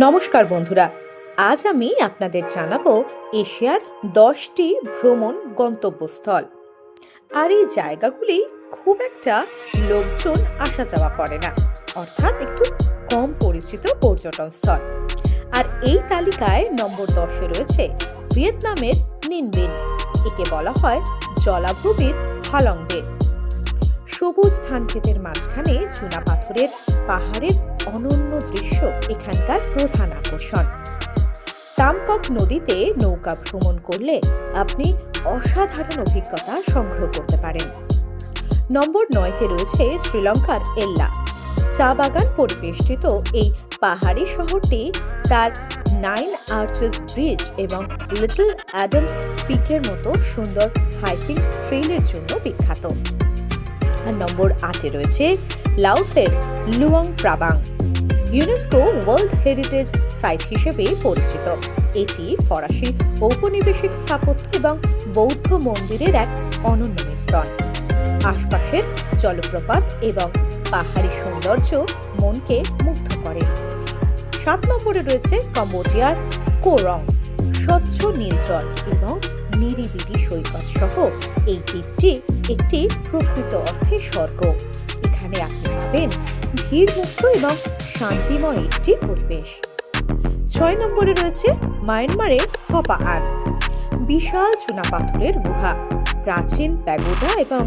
নমস্কার বন্ধুরা, আজ আমি আপনাদের জানাবো এশিয়ার 10টি ভ্রমণ গন্তব্যস্থল। আর এই জায়গাগুলি খুব একটা লোকজন আসা যাওয়া করে না, অর্থাৎ একটু কম পরিচিত পর্যটন স্থল। আর এই তালিকায় নম্বর 10-এ রয়েছে ভিয়েতনামের নিন বিন। একে বলা হয় জলাভূমির হালং বে। সবুজ ধান ক্ষেতের মাঝখানে চুনা পাথরের পাহাড়ের অনন্য দৃশ্য এখানকার প্রধান আকর্ষণ। তামকক নদীতে নৌকা ভ্রমণ করলে আপনি অসাধারণ অভিজ্ঞতা সংগ্রহ করতে পারেন। নম্বর 9-তে রয়েছে শ্রীলঙ্কার এল্লা। চা বাগান পরিবেষ্টিত এই পাহাড়ি শহরটি তার 9 আর্চেস ব্রিজ এবং লিটল অ্যাডামস পিকের মতো সুন্দর হাইকিং ট্রেইলের জন্য বিখ্যাত। আর নম্বর 8-এ রয়েছে লাওসের Luang Prabang. UNESCO world heritage site হিসেবে পরিচিত। এটি ফরাসি ঔপনিবেশিক স্থাপত্য এবং বৌদ্ধ মন্দিরের এক অনন্য মিশ্রণ। আশপাশের জলপ্রপাত এবং পাহাড়ি সৌন্দর্য মনকে মুগ্ধ করে। 7 নম্বরে রয়েছে কম্বোডিয়ার কো রং। স্বচ্ছ নীল জল এবং নিরিবিলি সৈকত সহ এই দ্বীপটি একটি প্রকৃত অর্থে স্বর্গ। এখানে আপনি পাবেন ভিড়মুক্ত এবং শান্তিময় একটি পরিবেশ। 6 নম্বরে রয়েছে মায়ানমারের হপা-আন। বিশাল চুনাপাথরের গুহা, প্রাচীন প্যাগোডা এবং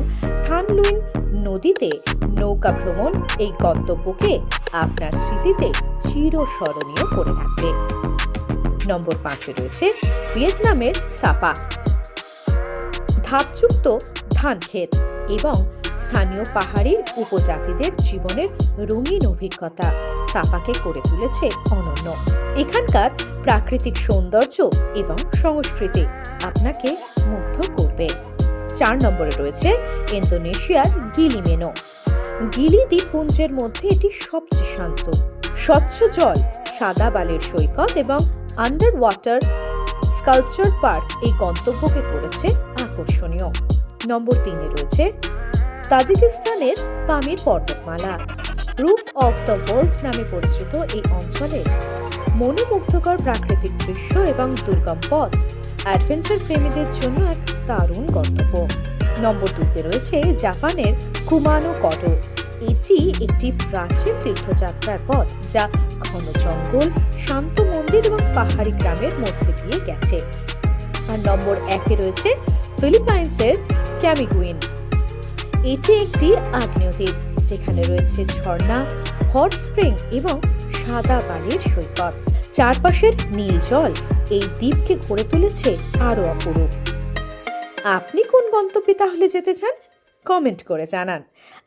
থান লুইন নদীতে নৌকা ভ্রমণ এই গন্তব্যকে আপনার স্মৃতিতে চিরস্মরণীয় করে রাখবে। নম্বর 5-এ রয়েছে ভিয়েতনামের সাপা। ধাপযুক্ত ধান ক্ষেত এবং স্থানীয় পাহাড়ি উপজাতিদের জীবনের রঙিন অভিজ্ঞতা সাপাকে করে তুলেছে অনন্য। এখানকার প্রাকৃতিক সৌন্দর্য এবং সংস্কৃতি আপনাকে মুগ্ধ করবে। 4 নম্বরে রয়েছে ইন্দোনেশিয়ার গিলি মেনো। গিলি দ্বীপপুঞ্জের মধ্যে এটি সবচেয়ে শান্ত। স্বচ্ছ জল, সাদা বালির সৈকত এবং আন্ডার ওয়াটার স্কাল্পচার পার্ক এই গন্তব্যকে করেছে আকর্ষণীয়। নম্বর 3-এ রয়েছে তাজিকিস্তানের পামির পর্বতমালা। রুফ অফ দ্য ওয়ার্ল্ড নামে পরিচিত এই অঞ্চলে মনোমুগ্ধকর প্রাকৃতিক দৃশ্য এবং দুর্গম পথ অ্যাডভেঞ্চার প্রেমীদের জন্য এক দারুণ গন্তব্য। নম্বর 2-তে রয়েছে জাপানের কুমানো কটো। এটি একটি প্রাচীন তীর্থযাত্রার পথ যা ঘন জঙ্গল, শান্ত মন্দির এবং পাহাড়ি গ্রামের মধ্যে দিয়ে গেছে। আর নম্বর 1-এ রয়েছে ফিলিপাইন্সের ক্যামিগুইন। এটি একটি আগ্নেয় দ্বীপ যেখানে রয়েছে ঝর্ণা, হট স্প্রিং এবং সাদা বালির সৈকত। চারপাশের নীল জল এই দ্বীপকে করে তুলেছে আরো অপরূপ। আপনি কোন গন্তব্যে তাহলে যেতে চান? কমেন্ট করে জানান।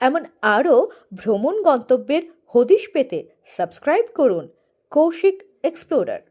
এমন আরো ভ্রমণ গন্তব্যের হদিশ পেতে সাবস্ক্রাইব করুন কৌশিক এক্সপ্লোরার।